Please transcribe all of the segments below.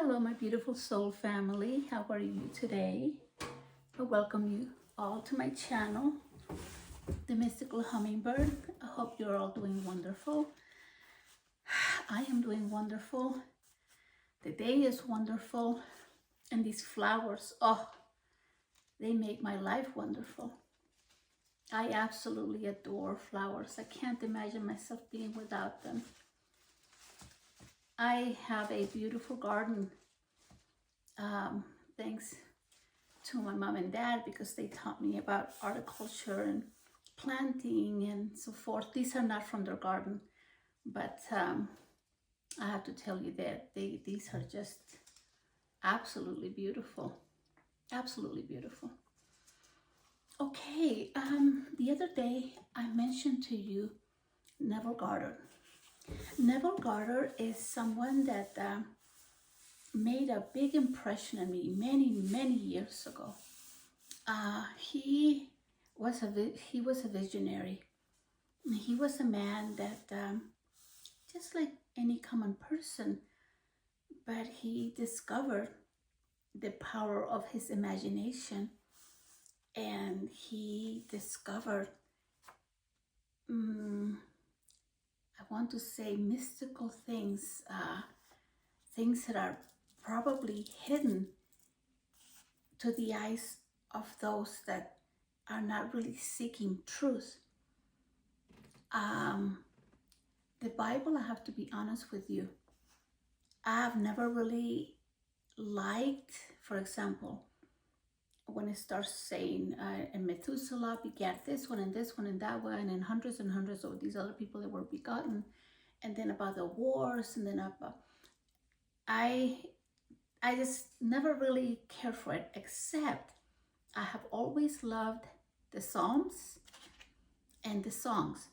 Hello, my beautiful soul family. How are you today? I welcome you all to my channel, The Mystical Hummingbird. I hope you're all doing wonderful. I am doing wonderful. The day is wonderful. And these flowers, oh, they make my life wonderful. I absolutely adore flowers. I can't imagine myself being without them. I have a beautiful garden. Thanks to my mom and dad, because they taught me about horticulture and planting and so forth. These are not from their garden, but I have to tell you that these are just absolutely beautiful. Absolutely beautiful. Okay, the other day I mentioned to you Neville Goddard. Neville Goddard is someone that made a big impression on me many years ago. He was a visionary. He was a man that just like any common person, but he discovered the power of his imagination, and he discovered I want to say mystical things, things that are probably hidden to the eyes of those that are not really seeking truth. The Bible, I have to be honest with you, I've never really liked, for example, when it starts saying, and Methuselah begat this one and this one and that one, and hundreds of these other people that were begotten, and then about the wars, and then about, I just never really cared for it, except I have always loved the Psalms and the songs,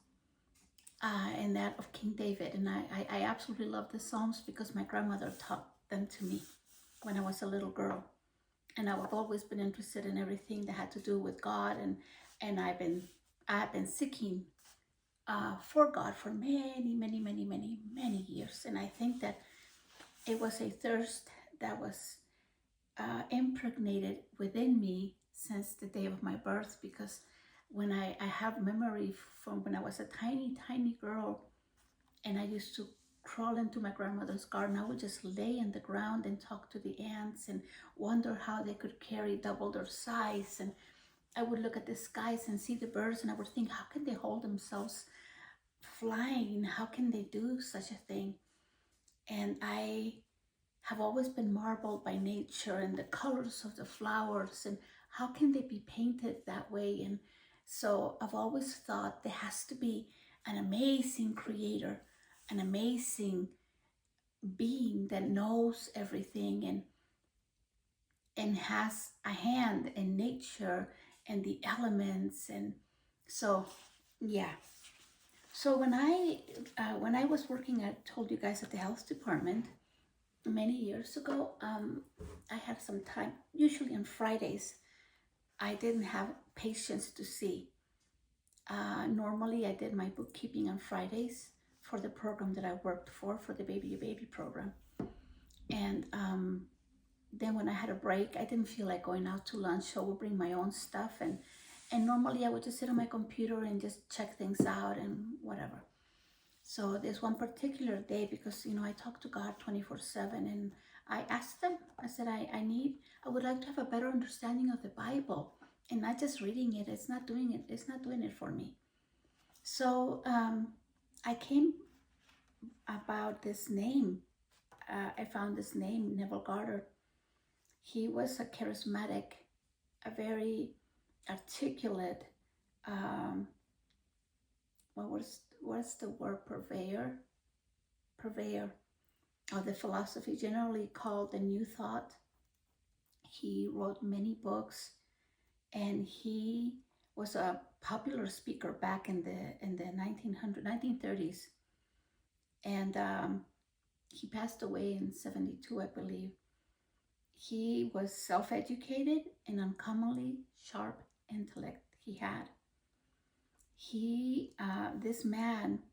and that of King David. And I absolutely love the Psalms because my grandmother taught them to me when I was a little girl. And I've always been interested in everything that had to do with God, and I've been seeking for God for many years. And I think that it was a thirst that was impregnated within me since the day of my birth, because when I have memory from when I was a tiny girl, and I used to crawl into my grandmother's garden. I would just lay in the ground and talk to the ants and wonder how they could carry double their size. And I would look at the skies and see the birds, and I would think, how can they hold themselves flying? How can they do such a thing? And I have always been marveled by nature and the colors of the flowers, and how can they be painted that way? And so I've always thought there has to be an amazing creator, an amazing being that knows everything and has a hand in nature and the elements. And so yeah, so when I was working, I told you guys, at the health department many years ago, I had some time. Usually on Fridays I didn't have patients to see. Normally I did my bookkeeping on Fridays for the program that I worked for the Baby to Baby program. And then when I had a break, I didn't feel like going out to lunch, so I would bring my own stuff, and normally I would just sit on my computer and just check things out and whatever. So there's one particular day, because I talk to God 24/7, and I asked them, I said, I would like to have a better understanding of the Bible, and not just reading it. It's not doing it for me. So I came about this name. I found this name, Neville Goddard. He was a charismatic, a very articulate, what's the word, purveyor of the philosophy, generally called the New Thought. He wrote many books, and he was a popular speaker back in the 1930s. And he passed away in 1972, I believe. He was self-educated and uncommonly sharp intellect he had. This man,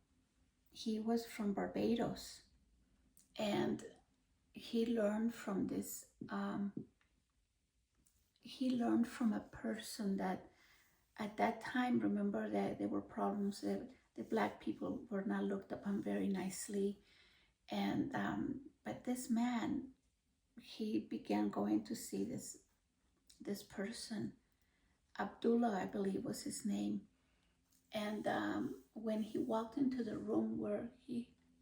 he was from Barbados, and he learned from this, he learned from a person that at that time, remember that there were problems that the black people were not looked upon very nicely. And but this man, he began going to see this person, Abdullah, I believe was his name. And when he walked into the room where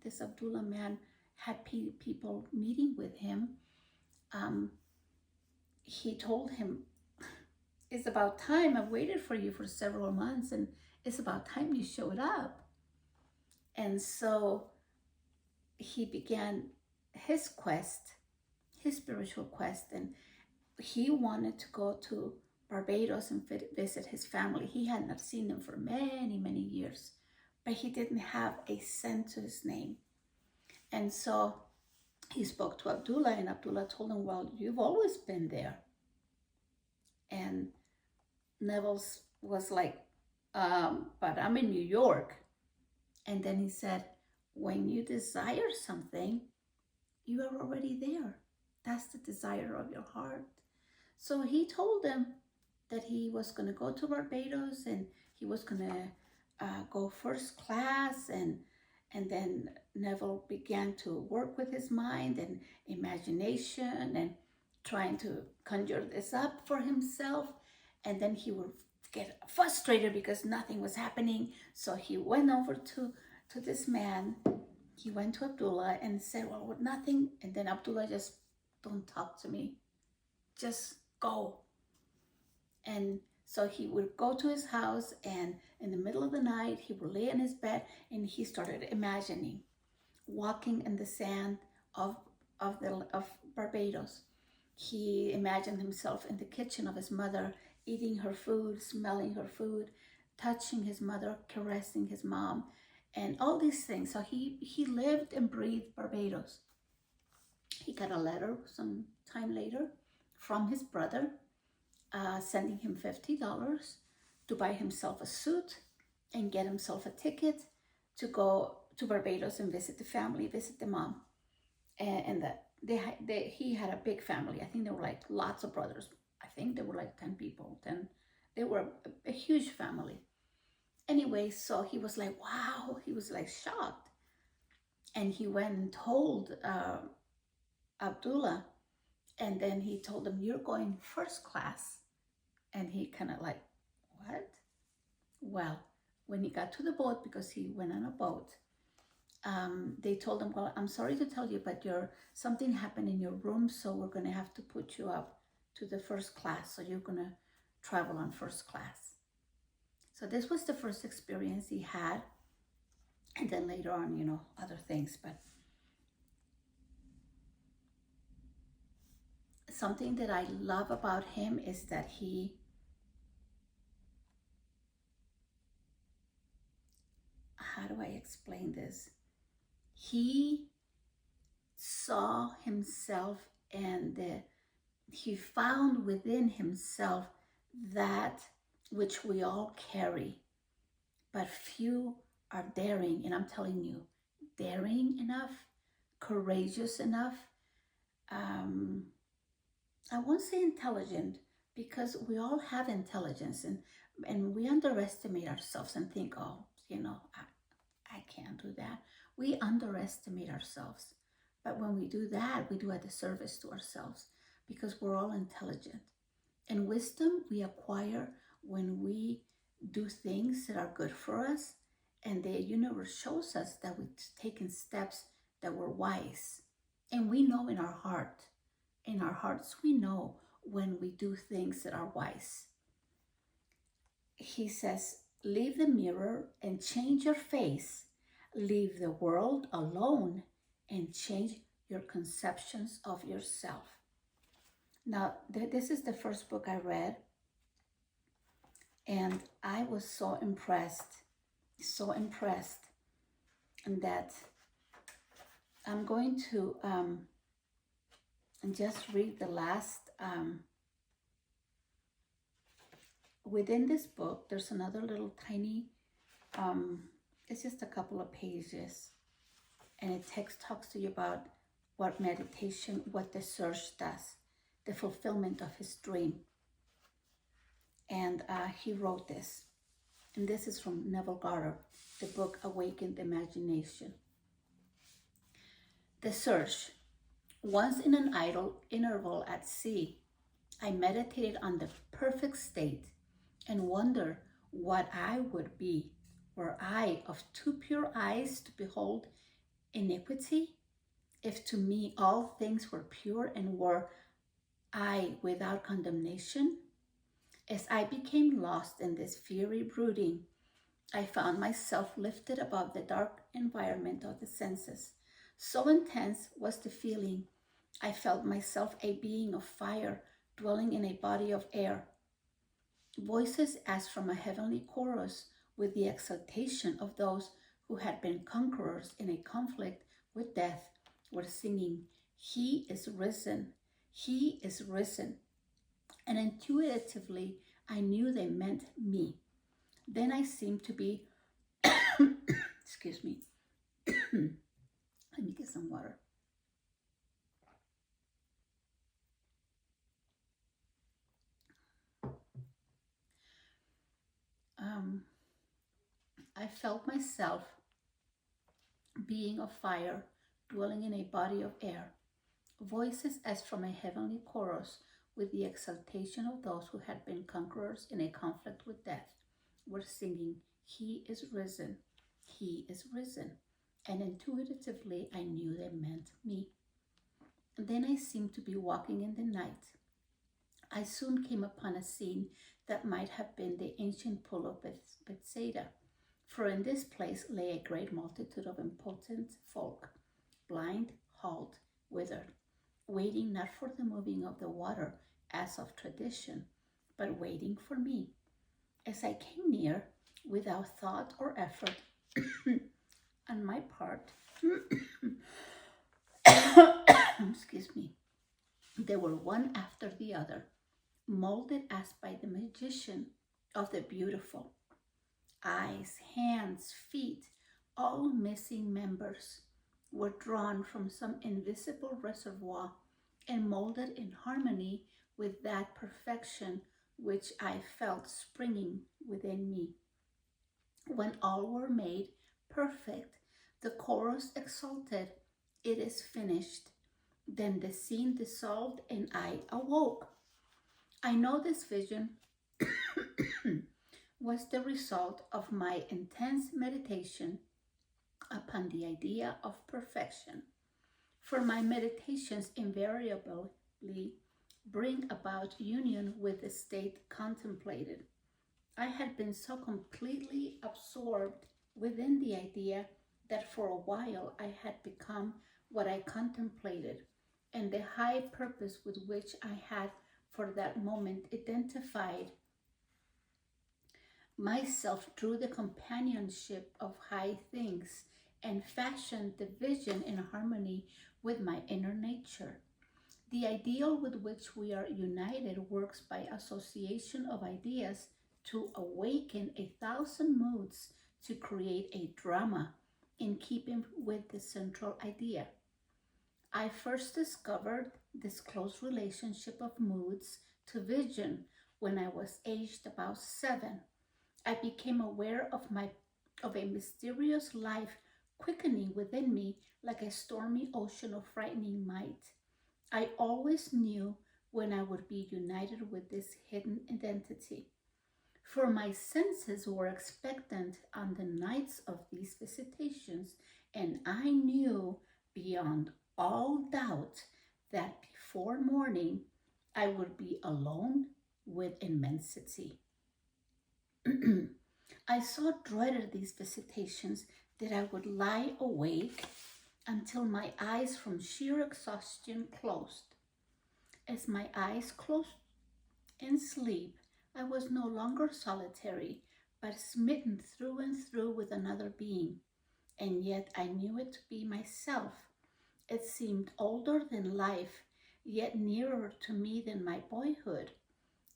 this Abdullah man had people meeting with him, um, he told him, it's about time. I've waited for you for several months, and it's about time you showed up. And so he began his quest, his spiritual quest, and he wanted to go to Barbados and visit his family. He had not seen them for many, many years, but he didn't have a cent to his name. And so he spoke to Abdullah, and Abdullah told him, well, you've always been there. And Neville was like, but I'm in New York. And then he said, when you desire something, you are already there. That's the desire of your heart. So he told them that he was going to go to Barbados, and he was going to go first class. And then Neville began to work with his mind and imagination and trying to conjure this up for himself. And then he would get frustrated because nothing was happening. So he went over to this man. He went to Abdullah and said, well, nothing. And then Abdullah just, don't talk to me. Just go. And so he would go to his house, and in the middle of the night, he would lay in his bed, and he started imagining walking in the sand of Barbados. He imagined himself in the kitchen of his mother, eating her food, smelling her food, touching his mother, caressing his mom, and all these things. So he lived and breathed Barbados. He got a letter some time later from his brother, sending him $50 to buy himself a suit and get himself a ticket to go to Barbados and visit the family, visit the mom. And that he had a big family. I think there were like lots of brothers. I think there were like 10 people. They were a huge family. Anyway, so he was like, wow, he was like shocked. And he went and told Abdullah, and then he told him, you're going first class. And he kind of like, what? Well, when he got to the boat, because he went on a boat, they told him, well, I'm sorry to tell you, but something happened in your room, so we're going to have to put you up to the first class. So you're going to travel on first class. So this was the first experience he had. And then later on, other things. But something that I love about him is that how do I explain this? He saw himself, and he found within himself that which we all carry, but few are daring. And I'm telling you, daring enough, courageous enough. I won't say intelligent, because we all have intelligence, and we underestimate ourselves and think, oh, I can't do that. We underestimate ourselves. But when we do that, we do a disservice to ourselves, because we're all intelligent. And wisdom we acquire when we do things that are good for us, and the universe shows us that we've taken steps that were wise. And we know in our hearts we know when we do things that are wise. He says, leave the mirror and change your face. Leave the world alone and change your conceptions of yourself. Now, this is the first book I read, and I was so impressed, and that I'm going to just read the last, within this book, there's another little tiny, it's just a couple of pages, and it talks to you about what meditation, what the search does, the fulfillment of his dream. And he wrote this. And this is from Neville Goddard, the book Awakened Imagination. The search. Once in an idle interval at sea, I meditated on the perfect state and wondered what I would be were I of too pure eyes to behold iniquity, if to me all things were pure and were I without condemnation. As I became lost in this fiery brooding, I found myself lifted above the dark environment of the senses. So intense was the feeling, I felt myself a being of fire dwelling in a body of air. Voices as from a heavenly chorus with the exultation of those who had been conquerors in a conflict with death were singing, "He is risen, he is risen." And intuitively, I knew they meant me. Then I seemed to be, excuse me, let me get some water. I felt myself being of fire, dwelling in a body of air. Voices as from a heavenly chorus, with the exaltation of those who had been conquerors in a conflict with death, were singing, "He is risen, he is risen." And intuitively I knew they meant me. And then I seemed to be walking in the night. I soon came upon a scene that might have been the ancient pool of Bethsaida, for in this place lay a great multitude of impotent folk, blind, halt, withered, waiting not for the moving of the water as of tradition, but waiting for me. As I came near, without thought or effort on my part, excuse me, they were one after the other, molded as by the magician of the beautiful. Eyes, hands, feet, all missing members, were drawn from some invisible reservoir and molded in harmony with that perfection which I felt springing within me. When all were made perfect, the chorus exulted, "It is finished." Then the scene dissolved and I awoke. I know this vision was the result of my intense meditation upon the idea of perfection, for my meditations invariably bring about union with the state contemplated. I had been so completely absorbed within the idea that for a while I had become what I contemplated, and the high purpose with which I had for that moment identified myself drew the companionship of high things and fashioned the vision in harmony with my inner nature. The ideal with which we are united works by association of ideas to awaken 1,000 moods to create a drama in keeping with the central idea. I first discovered this close relationship of moods to vision when I was aged about 7. I became aware of a mysterious life quickening within me like a stormy ocean of frightening might. I always knew when I would be united with this hidden identity, for my senses were expectant on the nights of these visitations, and I knew beyond all doubt that before morning I would be alone with immensity. I so dreaded these visitations that I would lie awake until my eyes from sheer exhaustion closed. As my eyes closed in sleep, I was no longer solitary, but smitten through and through with another being, and yet I knew it to be myself. It seemed older than life, yet nearer to me than my boyhood.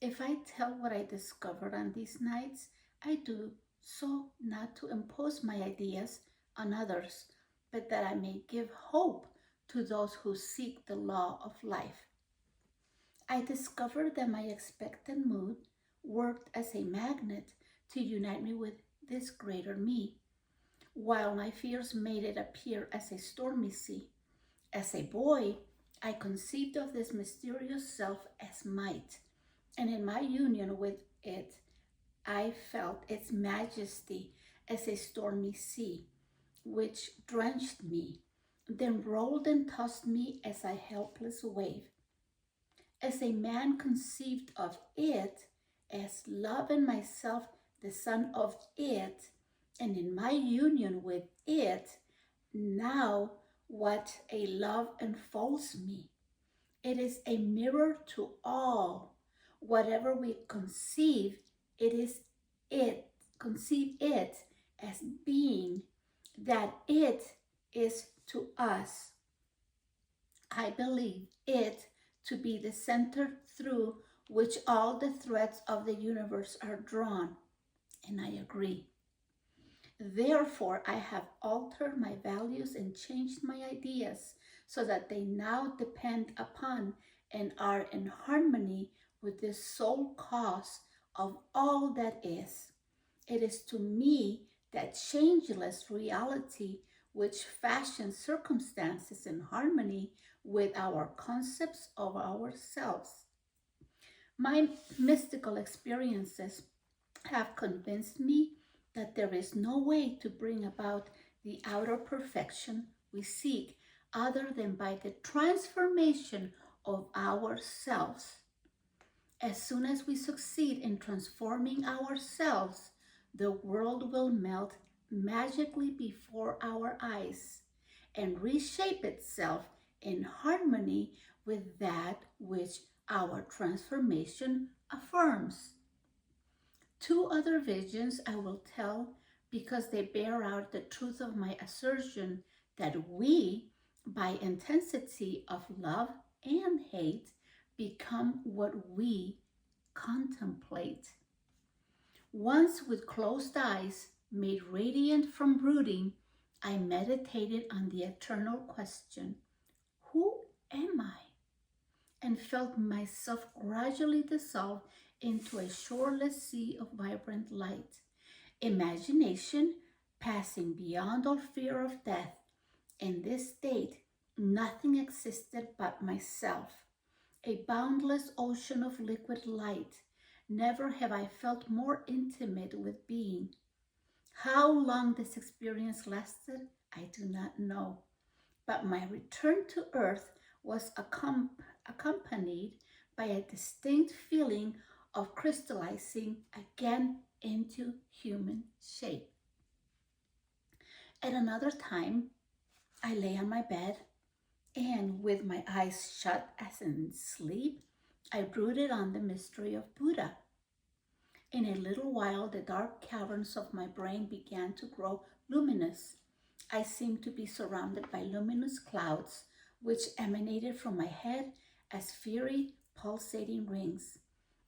If I tell what I discovered on these nights, I do so not to impose my ideas on others, but that I may give hope to those who seek the law of life. I discovered that my expectant mood worked as a magnet to unite me with this greater me, while my fears made it appear as a stormy sea. As a boy, I conceived of this mysterious self as might, and in my union with it, I felt its majesty as a stormy sea, which drenched me, then rolled and tossed me as a helpless wave. As a man conceived of it as love and myself the son of it, and in my union with it, now what a love enfolds me. It is a mirror to all. Whatever we conceive, conceive it as being, that it is to us. I believe it to be the center through which all the threads of the universe are drawn, and I agree. Therefore, I have altered my values and changed my ideas so that they now depend upon and are in harmony with the sole cause of all that is. It is to me that changeless reality which fashions circumstances in harmony with our concepts of ourselves. My mystical experiences have convinced me that there is no way to bring about the outer perfection we seek other than by the transformation of ourselves. As soon as we succeed in transforming ourselves, the world will melt magically before our eyes and reshape itself in harmony with that which our transformation affirms. Two other visions I will tell because they bear out the truth of my assertion that we, by intensity of love and hate, become what we contemplate. Once with closed eyes, made radiant from brooding, I meditated on the eternal question, who am I? And felt myself gradually dissolve into a shoreless sea of vibrant light. Imagination passing beyond all fear of death. In this state, nothing existed but myself, a boundless ocean of liquid light. Never have I felt more intimate with being. How long this experience lasted, I do not know, but my return to earth was accompanied by a distinct feeling of crystallizing again into human shape. At another time, I lay on my bed and with my eyes shut as in sleep, I brooded on the mystery of Buddha. In a little while, the dark caverns of my brain began to grow luminous. I seemed to be surrounded by luminous clouds, which emanated from my head as fiery, pulsating rings.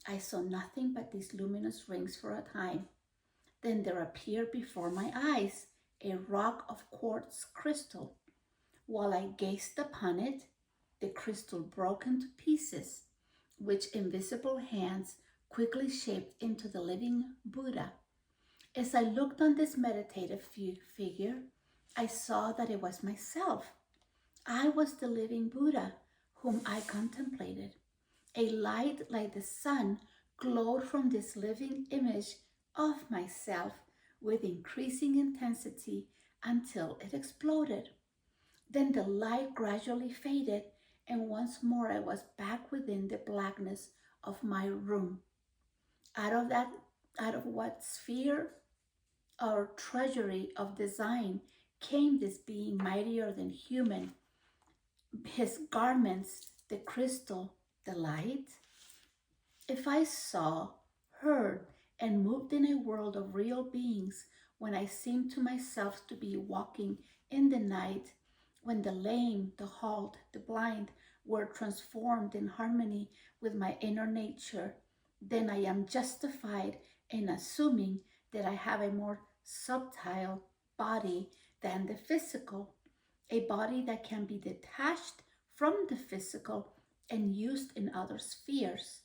I saw nothing but these luminous rings for a time. Then there appeared before my eyes a rock of quartz crystal. While I gazed upon it, the crystal broke into pieces, which invisible hands quickly shaped into the living Buddha. As I looked on this meditative figure, I saw that it was myself. I was the living Buddha whom I contemplated. A light like the sun glowed from this living image of myself with increasing intensity until it exploded. Then the light gradually faded, and once more I was back within the blackness of my room. Out of what sphere or treasury of design came this being mightier than human, his garments, the crystal, the light? If I saw, heard, and moved in a world of real beings, when I seemed to myself to be walking in the night, when the lame, the halt, the blind were transformed in harmony with my inner nature, then I am justified in assuming that I have a more subtle body than the physical, a body that can be detached from the physical and used in other spheres.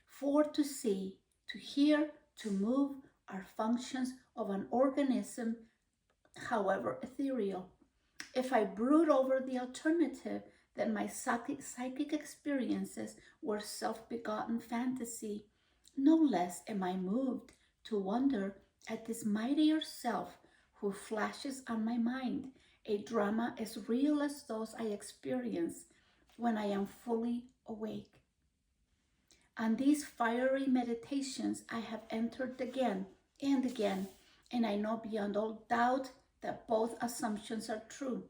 For to see, to hear, to move are functions of an organism, however ethereal. If I brood over the alternative that my psychic experiences were self-begotten fantasy, no less am I moved to wonder at this mightier self who flashes on my mind, a drama as real as those I experience when I am fully awake. On these fiery meditations I have entered again and again, and I know beyond all doubt that both assumptions are true.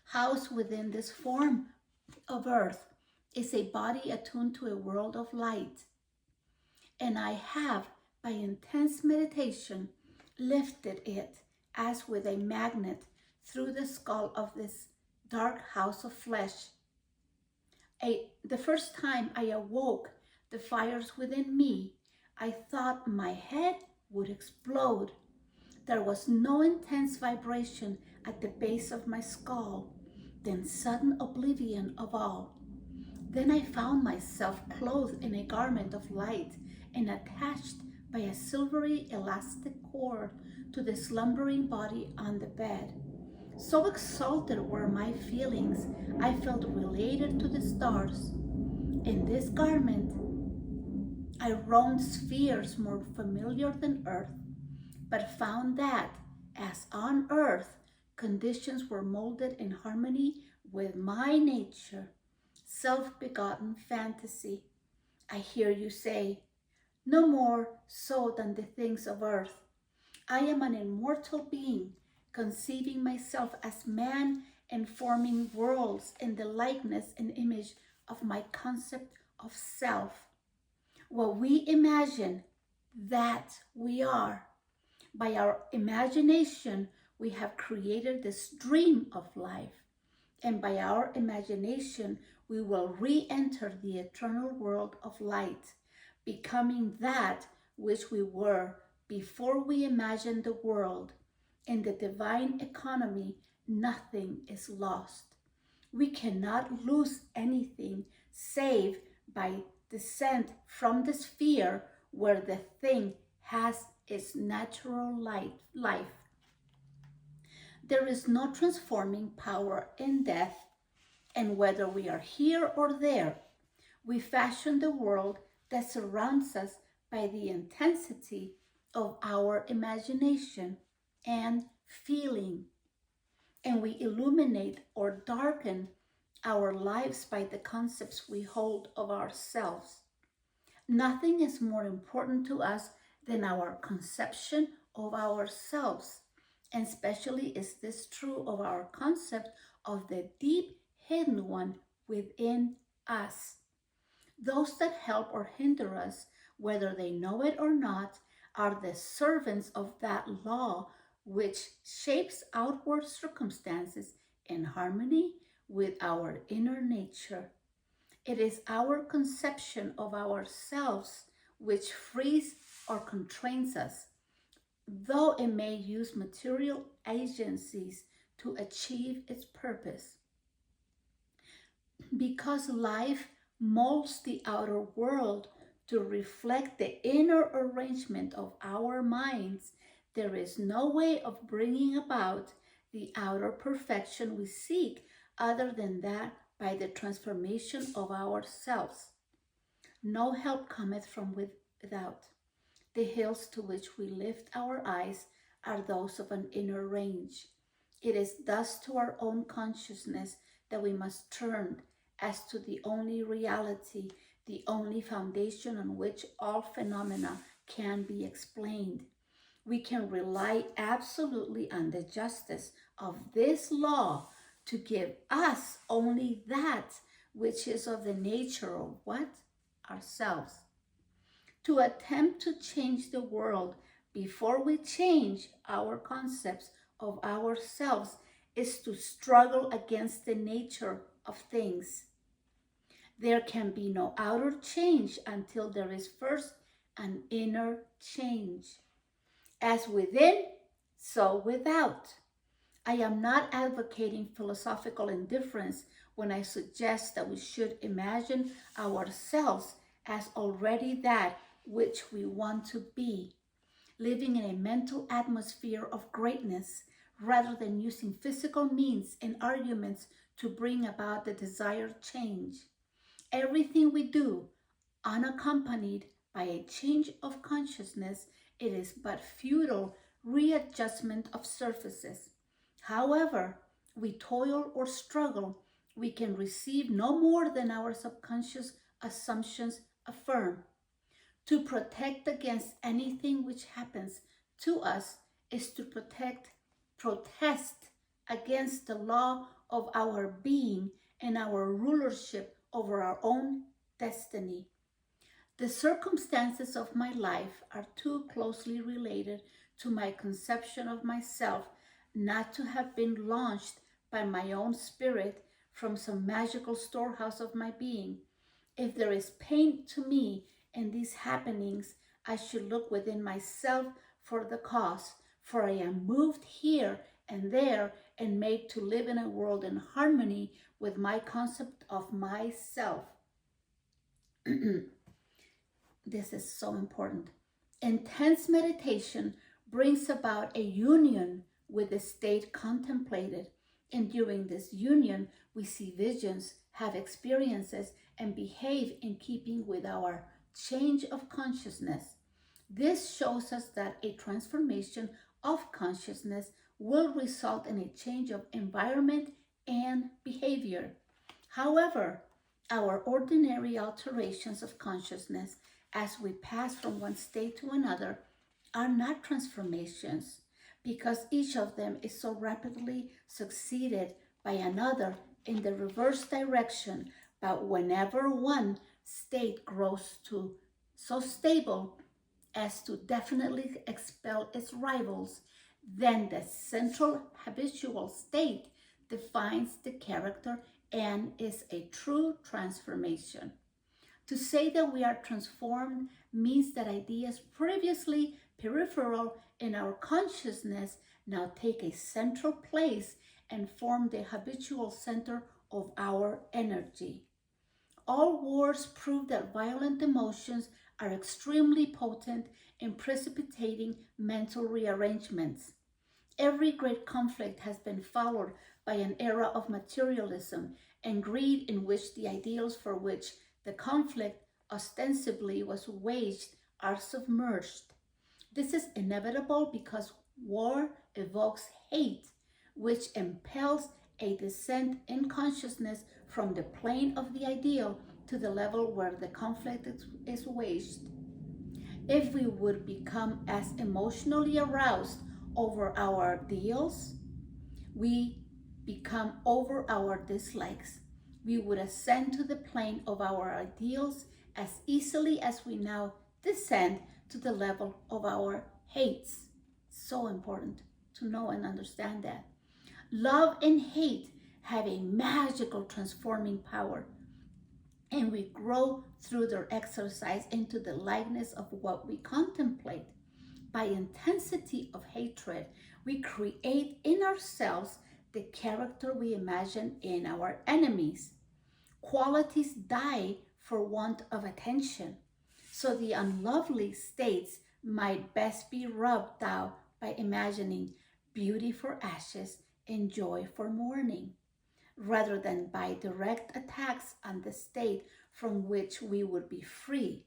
Housed within this form of earth is a body attuned to a world of light, and I have, by intense meditation, lifted it as with a magnet through the skull of this dark house of flesh. The first time I awoke the fires within me, I thought my head would explode. There was no intense vibration at the base of my skull, then sudden oblivion of all. Then I found myself clothed in a garment of light and attached by a silvery elastic cord to the slumbering body on the bed. So exalted were my feelings, I felt related to the stars. In this garment, I roamed spheres more familiar than earth, but found that, as on earth, conditions were molded in harmony with my nature, self-begotten fantasy. I hear you say, no more so than the things of earth. I am an immortal being, conceiving myself as man and forming worlds in the likeness and image of my concept of self. What we imagine, that we are. By our imagination, we have created this dream of life. And by our imagination, we will re-enter the eternal world of light, becoming that which we were before we imagined the world. In the divine economy, nothing is lost. We cannot lose anything save by descent from the sphere where the thing has its natural life. There is no transforming power in death, and whether we are here or there, we fashion the world that surrounds us by the intensity of our imagination and feeling, and we illuminate or darken our lives by the concepts we hold of ourselves. Nothing is more important to us than our conception of ourselves, and especially is this true of our concept of the deep hidden one within us. Those that help or hinder us, whether they know it or not, are the servants of that law which shapes outward circumstances in harmony with our inner nature. It is our conception of ourselves which frees or constrains us, though it may use material agencies to achieve its purpose. Because life molds the outer world to reflect the inner arrangement of our minds, there is no way of bringing about the outer perfection we seek other than that by the transformation of ourselves. No help cometh from without. The hills to which we lift our eyes are those of an inner range. It is thus to our own consciousness that we must turn as to the only reality, the only foundation on which all phenomena can be explained. We can rely absolutely on the justice of this law to give us only that which is of the nature of what? Ourselves. To attempt to change the world before we change our concepts of ourselves is to struggle against the nature of things. There can be no outer change until there is first an inner change. As within, so without. I am not advocating philosophical indifference when I suggest that we should imagine ourselves as already that which we want to be, living in a mental atmosphere of greatness rather than using physical means and arguments to bring about the desired change. Everything we do, unaccompanied by a change of consciousness, it is but futile readjustment of surfaces. However we toil or struggle, we can receive no more than our subconscious assumptions affirm. To protect against anything which happens to us is to protest against the law of our being and our rulership over our own destiny. The circumstances of my life are too closely related to my conception of myself not to have been launched by my own spirit from some magical storehouse of my being. If there is pain to me in these happenings, I should look within myself for the cause, for I am moved here and there and made to live in a world in harmony with my concept of myself. This is so important. Intense meditation brings about a union with the state contemplated, and during this union, we see visions, have experiences, and behave in keeping with our change of consciousness. This shows us that a transformation of consciousness will result in a change of environment and behavior. However, our ordinary alterations of consciousness as we pass from one state to another are not transformations because each of them is so rapidly succeeded by another in the reverse direction. But whenever one state grows to so stable as to definitely expel its rivals, then the central habitual state defines the character and is a true transformation. To say that we are transformed means that ideas previously peripheral in our consciousness now take a central place and form the habitual center of our energy. All wars prove that violent emotions are extremely potent in precipitating mental rearrangements. Every great conflict has been followed by an era of materialism and greed in which the ideals for which the conflict ostensibly was waged are submerged. This is inevitable because war evokes hate, which impels a descent in consciousness from the plane of the ideal to the level where the conflict is waged. If we would become as emotionally aroused over our ideals, we become over our dislikes. We would ascend to the plane of our ideals as easily as we now descend to the level of our hates. So important to know and understand that. Love and hate have a magical transforming power, and we grow through their exercise into the likeness of what we contemplate. By intensity of hatred, we create in ourselves the character we imagine in our enemies. Qualities die for want of attention, so the unlovely states might best be rubbed out by imagining beauty for ashes and joy for mourning, rather than by direct attacks on the state from which we would be free.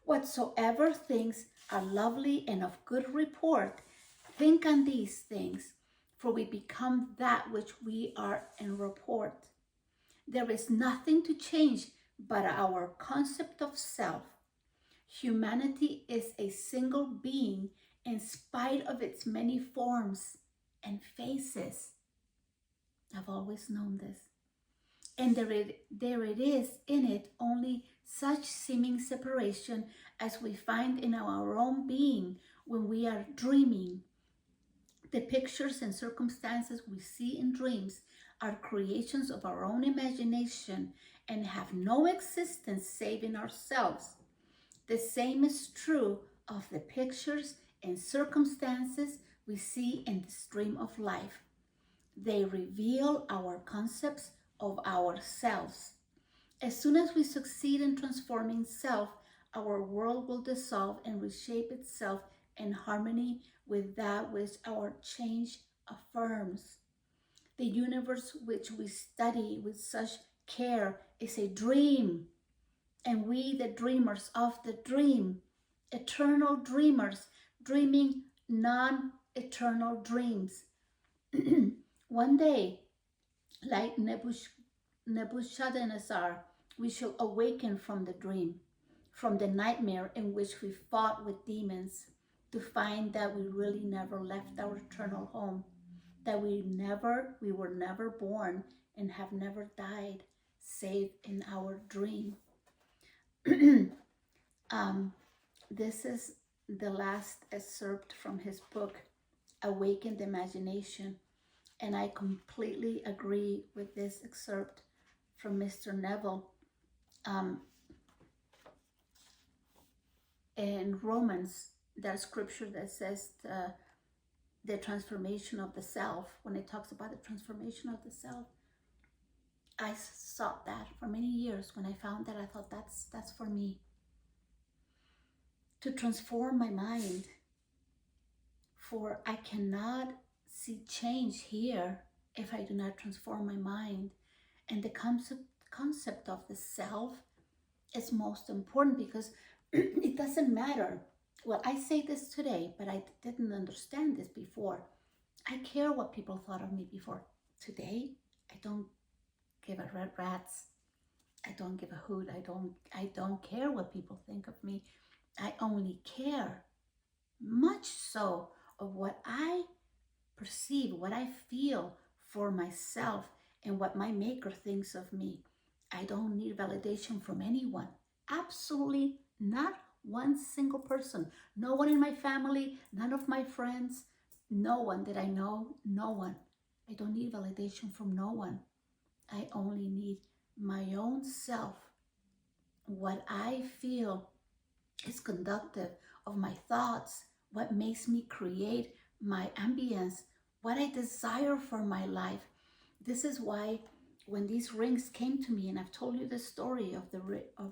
Whatsoever things are lovely and of good report, think on these things, for we become that which we are in report. There is nothing to change but our concept of self. Humanity is a single being in spite of its many forms and faces. I've always known this. And there it is in it only such seeming separation as we find in our own being when we are dreaming. The pictures and circumstances we see in dreams are creations of our own imagination and have no existence save in ourselves. The same is true of the pictures and circumstances we see in the stream of life. They reveal our concepts of ourselves. As soon as we succeed in transforming self, our world will dissolve and reshape itself in harmony with that which our change affirms. The universe which we study with such care is a dream, and we, the dreamers of the dream, eternal dreamers, dreaming non-eternal dreams. One day, like Nebuchadnezzar, we shall awaken from the dream, from the nightmare in which we fought with demons, to find that we really never left our eternal home, that we were never born and have never died, save in our dream. This is the last excerpt from his book, Awakened Imagination. And I completely agree with this excerpt from Mr. Neville. In Romans, that scripture that says the transformation of the self, when it talks about the transformation of the self, I sought that for many years. When I found that, I thought that's for me. To transform my mind, for I cannot see change here if I do not transform my mind. And the concept of the self is most important, because it doesn't matter. Well, I say this today, but I didn't understand this before. I care what people thought of me before. Today, I don't give a rat's. I don't give a hoot. I don't care what people think of me. I only care, much so, of what I perceive, what I feel for myself, and what my maker thinks of me. I don't need validation from anyone. Absolutely not one single person. No one in my family, none of my friends, no one that I know, no one. I don't need validation from no one. I only need my own self. What I feel is conductive of my thoughts, what makes me create my ambience, what I desire for my life. This is why when these rings came to me, and I've told you the story of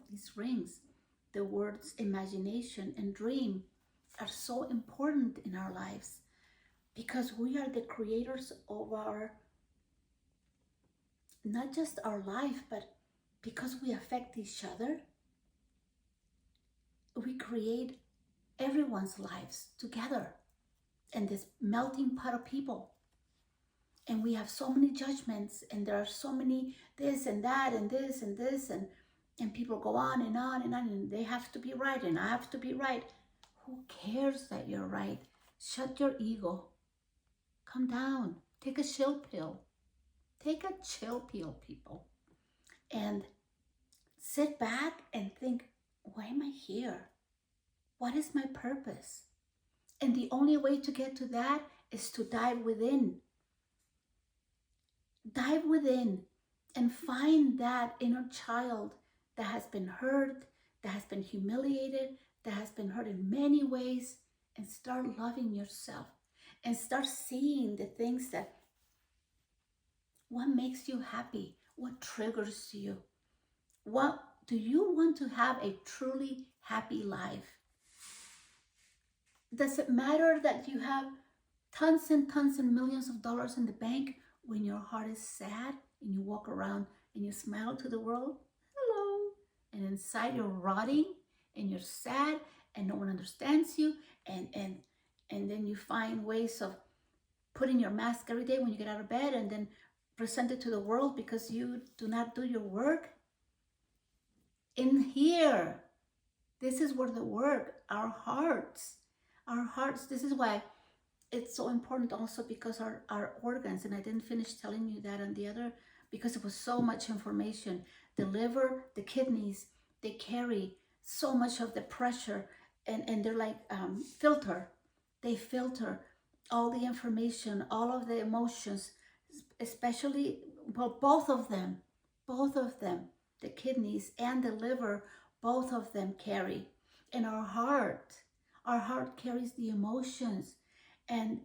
these rings, the words imagination and dream are so important in our lives, because we are the creators of our, not just our life, but because we affect each other, we create everyone's lives together in this melting pot of people. And we have so many judgments, and there are so many this and that and this and this, and people go on and on and on, and they have to be right and I have to be right. Who cares that you're right? Shut your ego. Come down. Take a chill pill. Take a chill pill, people. And sit back and think, why am I here? What is my purpose? And the only way to get to that is to dive within. Dive within and find that inner child that has been hurt, that has been humiliated, that has been hurt in many ways, and start loving yourself and start seeing the things that, what makes you happy, what triggers you. What do you want to have a truly happy life? Does it matter that you have tons and tons and millions of dollars in the bank when your heart is sad and you walk around and you smile to the world? Hello. And inside you're rotting and you're sad and no one understands you, and then you find ways of putting your mask every day when you get out of bed and then present it to the world because you do not do your work. In here, this is where the work, our hearts, this is why it's so important also, because our organs, and I didn't finish telling you that on the other, because it was so much information. The liver, the kidneys, they carry so much of the pressure, and they're like filter. They filter all the information, all of the emotions, especially, well, both of them, the kidneys and the liver, both of them carry. And our heart carries the emotions. And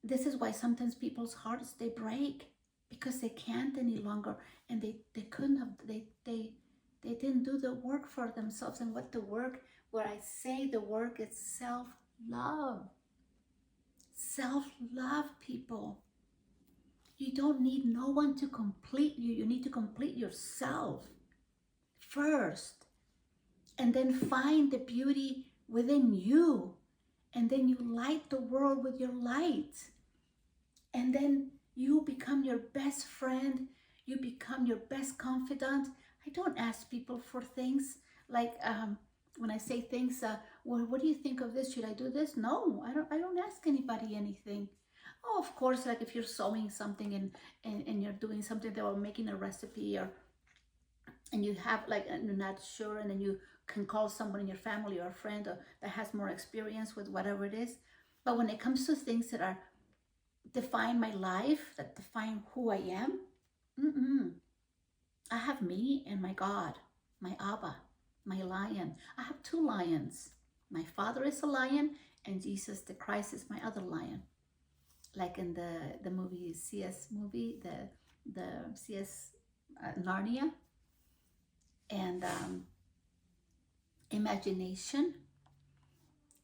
this is why sometimes people's hearts, they break because they can't any longer, and they couldn't have, they didn't do the work for themselves. And what the work, where I say the work is self-love. Self-love, people. You don't need no one to complete you. You need to complete yourself first, and then find the beauty within you, and then you light the world with your light, and then you become your best friend. You become your best confidant. I don't ask people for things like, when I say things, well, what do you think of this? Should I do this? No, I don't ask anybody anything. Oh, of course, like if you're sewing something, and you're doing something, or making a recipe, or and you have like, and you're not sure, and then you can call someone in your family or a friend, or that has more experience with whatever it is. But when it comes to things that are define my life, that define who I am, I have me and my God, my Abba, my lion. I have two lions. My Father is a lion, and Jesus the Christ is my other lion. Like in the movie, CS movie, the CS Narnia, and imagination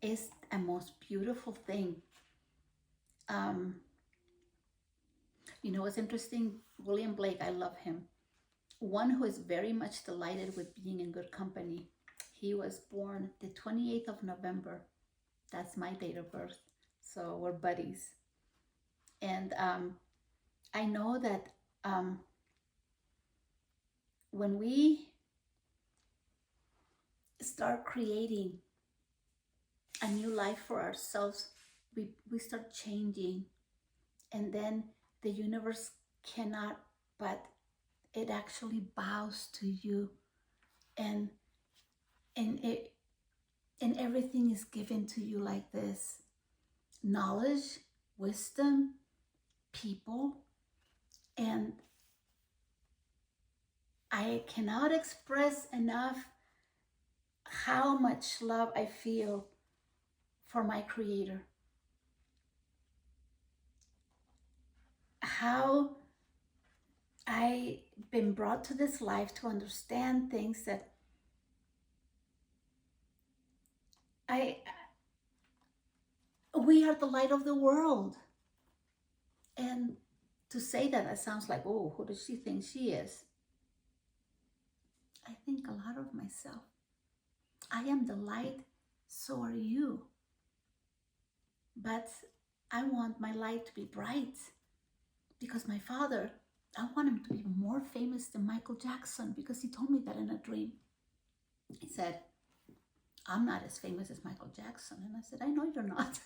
is a most beautiful thing. You know what's interesting? William Blake, I love him. One who is very much delighted with being in good company. He was born the 28th of November. That's my date of birth. So we're buddies. And I know that when we start creating a new life for ourselves, we start changing. And then the universe cannot, but it actually bows to you, and it, and everything is given to you like this: knowledge, wisdom, people. And I cannot express enough how much love I feel for my Creator, how I've been brought to this life to understand things that we are the light of the world. And to say that, that sounds like, oh, who does she think she is? I think a lot of myself. I am the light, so are you. But I want my light to be bright, because my father, I want him to be more famous than Michael Jackson, because he told me that in a dream. He said, I'm not as famous as Michael Jackson. And I said, I know you're not.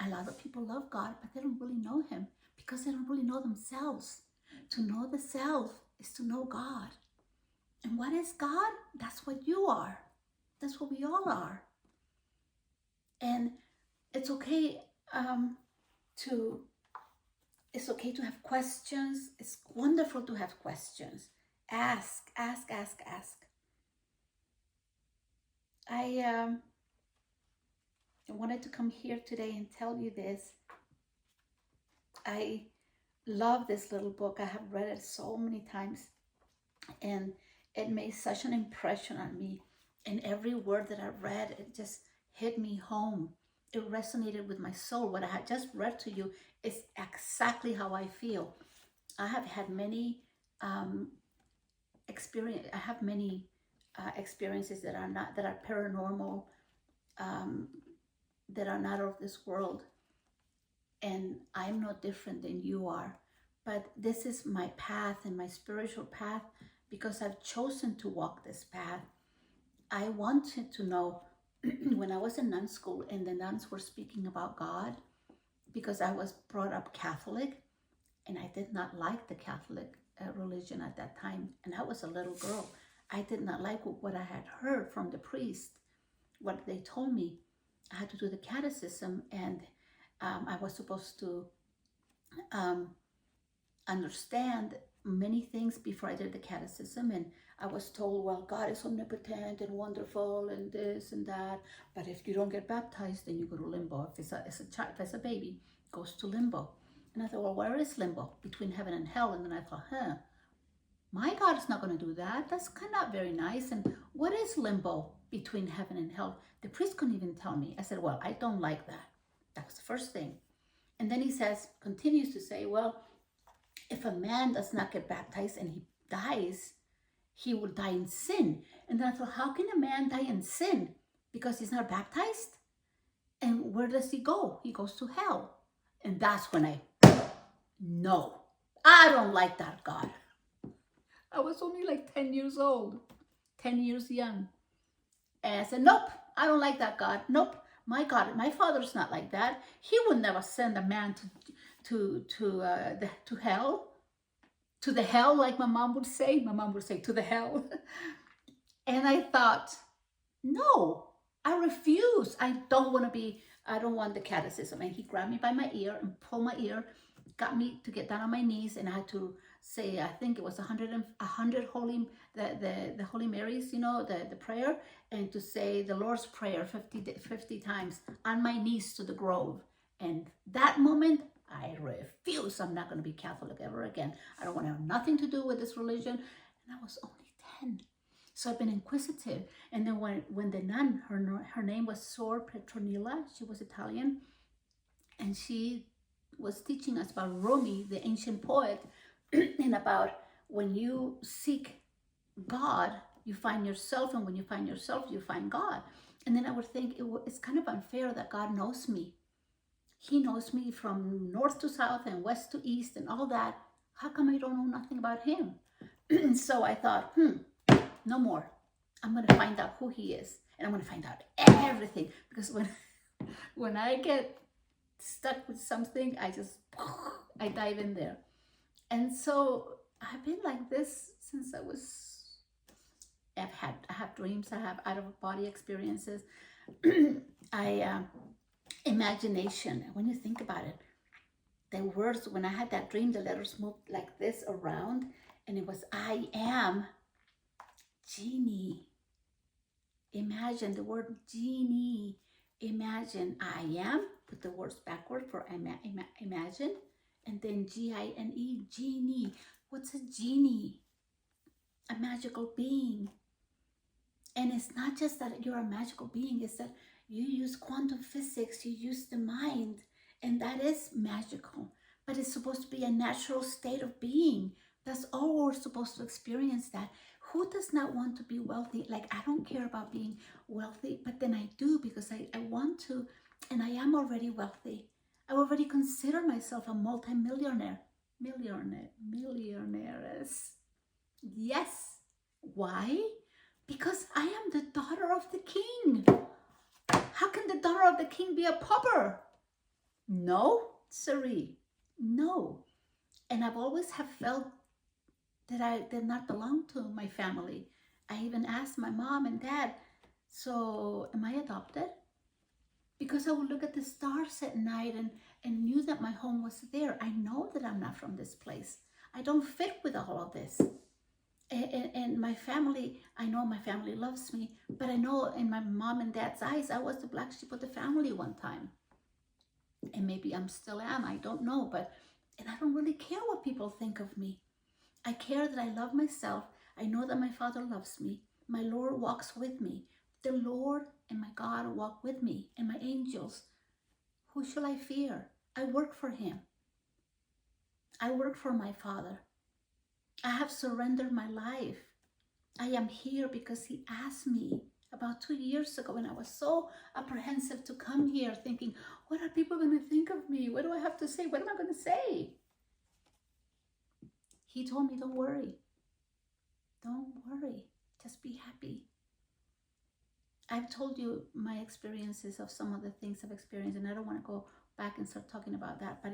A lot of people love God, but they don't really know him, because they don't really know themselves. To know the self is to know God. And what is God? That's what you are. That's what we all are. And it's okay it's okay to have questions. It's wonderful to have questions. Ask. I wanted to come here today and tell you this. I love this little book. I have read it so many times, and it made such an impression on me. And every word that I read, it just hit me home. It resonated with my soul. What I had just read to you is exactly how I feel. I have had many experiences that are paranormal, that are not of this world, and I'm no different than you are. But this is my path, and my spiritual path, because I've chosen to walk this path. I wanted to know when I was in nun school and the nuns were speaking about God, because I was brought up Catholic, and I did not like the Catholic religion at that time. And I was a little girl. I did not like what I had heard from the priest, what they told me. I had to do the catechism, and I was supposed to understand many things before I did the catechism. And I was told, well, God is omnipotent and wonderful and this and that, but if you don't get baptized, then you go to limbo. If it's a child, if it's a baby, goes to limbo. And I thought, well, where is limbo? Between heaven and hell. And then I thought, my God is not going to do that. That's kind of not very nice. And what is limbo between heaven and hell? The priest couldn't even tell me. I said, well, I don't like that. That was the first thing. And then he continues to say, well, if a man does not get baptized and he dies, he will die in sin. And then I thought, how can a man die in sin? Because he's not baptized? And where does he go? He goes to hell. And that's when no, I don't like that God. I was only like 10 years old, 10 years young. And I said, nope, I don't like that God. Nope, my God, my Father's not like that. He would never send a man to hell. To the hell, like my mom would say. My mom would say, to the hell. And I thought, no, I refuse. I don't want the catechism. And he grabbed me by my ear and pulled my ear, got me to get down on my knees, and I had to say, I think it was 100 holy, the Holy Marys, the prayer, and to say the Lord's Prayer 50 times on my knees to the grove. And that moment, I refuse. I'm not going to be Catholic ever again. I don't want to have nothing to do with this religion. And I was only 10. So I've been inquisitive. And then when the nun, her name was Sor Petronilla, she was Italian, and she was teaching us about Rumi, the ancient poet, and about when you seek God, you find yourself, and when you find yourself, you find God. And then I would think it's kind of unfair that God knows me. He knows me from north to south and west to east and all that. How come I don't know nothing about him? So I thought, no more. I'm going to find out who he is. And I'm going to find out everything. Because when I get stuck with something, I dive in there. And so I've been like this since I have dreams, I have out-of-body experiences. Imagination, when you think about it, the words, when I had that dream, the letters moved like this around, and it was, I am genie. Imagine the word genie. Imagine, I am, put the words backward for imagine, and then G-I-N-E, genie. What's a genie? A magical being. And it's not just that you're a magical being, it's that you use quantum physics, you use the mind, and that is magical. But it's supposed to be a natural state of being. That's all we're supposed to experience that. Who does not want to be wealthy? Like, I don't care about being wealthy, but then I do because I want to, and I am already wealthy. I already consider myself a multi-millionaire. Millionaires. Yes. Why? Because I am the daughter of the king. How can the daughter of the king be a pauper? No, siree. No. And I've always have felt that I did not belong to my family. I even asked my mom and dad, so am I adopted? Because I would look at the stars at night and knew that my home was there. I know that I'm not from this place. I don't fit with all of this. And my family, I know my family loves me, but I know in my mom and dad's eyes, I was the black sheep of the family one time. And maybe I'm still am, I don't know, and I don't really care what people think of me. I care that I love myself. I know that my Father loves me. My Lord walks with me. The Lord and my God walk with me, and my angels. Who shall I fear? I work for him. I work for my Father. I have surrendered my life. I am here because he asked me about 2 years ago, and I was so apprehensive to come here thinking, what are people going to think of me? What do I have to say? What am I going to say? He told me, don't worry. Don't worry. Just be happy. I've told you my experiences of some of the things I've experienced, and I don't want to go back and start talking about that, but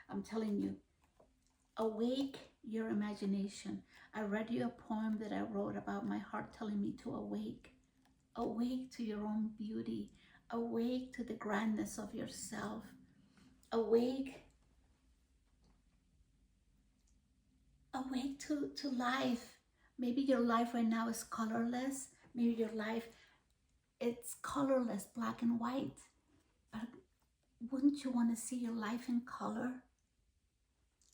I'm telling you, awake your imagination. I read you a poem that I wrote about my heart telling me to awake. Awake to your own beauty. Awake to the grandness of yourself. Awake to life. Maybe your life right now is colorless. Maybe your life, it's colorless, black and white. But Wouldn't you want to see your life in color?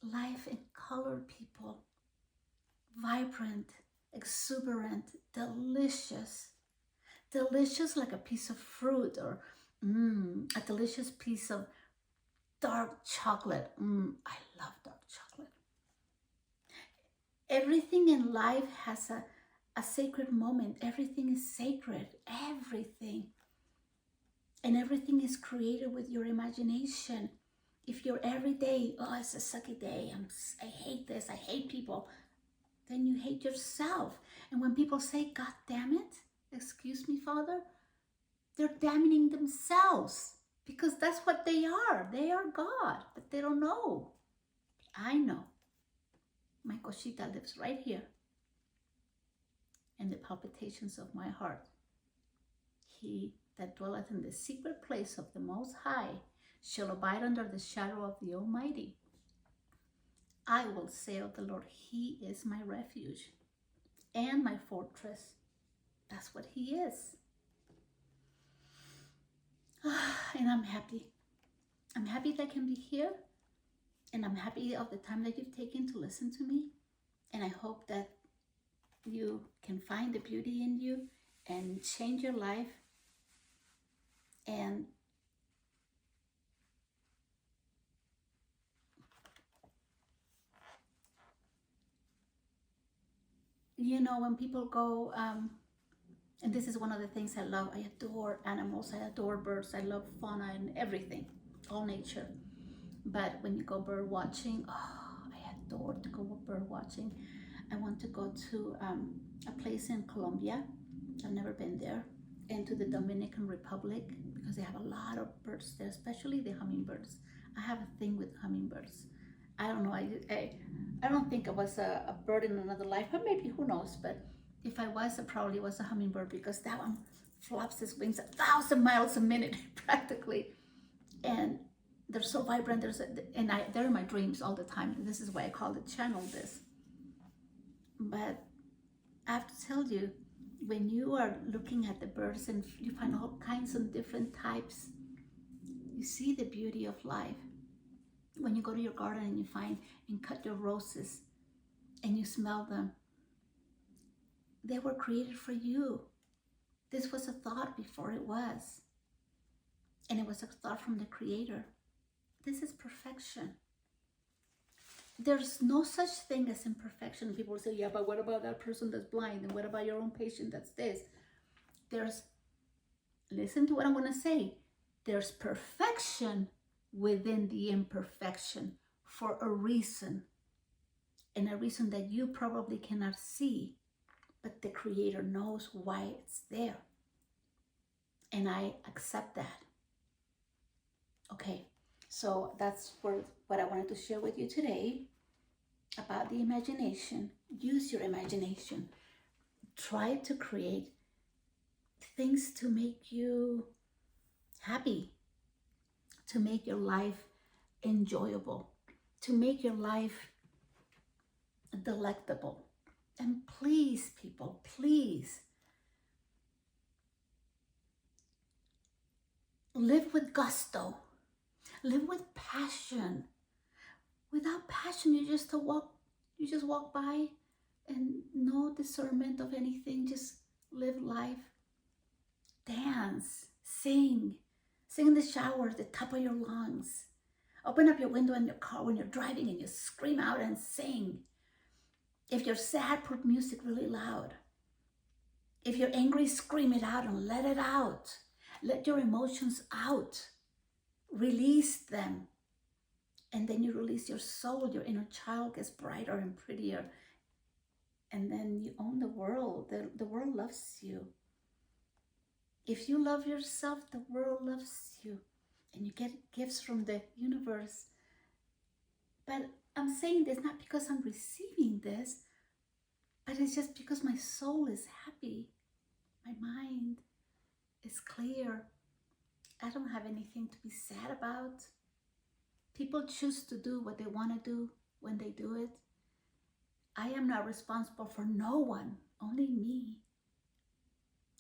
Life in color, people. Vibrant, exuberant, delicious. Delicious like a piece of fruit, or a delicious piece of dark chocolate. I love dark chocolate. Everything in life has a sacred moment. Everything is sacred. Everything. And everything is created with your imagination. If you're every day, oh, it's a sucky day, I hate this, I hate people, then you hate yourself. And when people say, God damn it, excuse me, Father, they're damning themselves, because that's what they are. They are God, but they don't know. I know. My Cosita lives right here in the palpitations of my heart. He that dwelleth in the secret place of the Most High shall abide under the shadow of the Almighty. I will say of the Lord, He is my refuge and my fortress. That's what He is. And I'm happy. I'm happy that I can be here. And I'm happy of the time that you've taken to listen to me. And I hope that you can find the beauty in you and change your life. And you know, when people go, and this is one of the things I love, I adore animals, I adore birds, I love fauna and everything, all nature. But when you go bird watching, oh, I adore to go bird watching. I want to go to a place in Colombia. I've never been there. And to the Dominican Republic, because they have a lot of birds there, especially the hummingbirds. I have a thing with hummingbirds. I don't know, I don't think I was a bird in another life, but maybe, who knows. But if I was, I probably was a hummingbird, because that one flaps its wings 1,000 miles a minute practically. And they're so vibrant. They're in my dreams all the time. This is why I call the channel this. But I have to tell you, when you are looking at the birds and you find all kinds of different types, you see the beauty of life. When you go to your garden and you find and cut your roses and you smell them, they were created for you. This was a thought before it was. And it was a thought from the Creator. This is perfection. There's no such thing as imperfection. People say, yeah, but what about that person that's blind? And what about your own patient that's this? Listen to what I'm going to say. There's perfection within the imperfection for a reason. And a reason that you probably cannot see, but the Creator knows why it's there. And I accept that. Okay, so that's what I wanted to share with you today about the imagination. Use your imagination. Try to create things to make you happy, to make your life enjoyable, to make your life delectable. And please, people, please live with gusto, live with passion. Without passion, you just walk by and no discernment of anything. Just live life. Dance, sing in the shower at the top of your lungs. Open up your window in your car when you're driving and you scream out and sing. If you're sad, put music really loud. If you're angry, scream it out and let it out. Let your emotions out. Release them. And then you release your soul. Your inner child gets brighter and prettier. And then you own the world. The world loves you. If you love yourself, the world loves you. And you get gifts from the universe. But I'm saying this not because I'm receiving this, but it's just because my soul is happy. My mind is clear. I don't have anything to be sad about. People choose to do what they want to do when they do it. I am not responsible for no one, only me.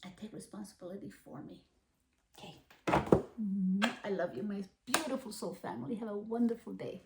I take responsibility for me. Okay. I love you, my beautiful soul family. Have a wonderful day.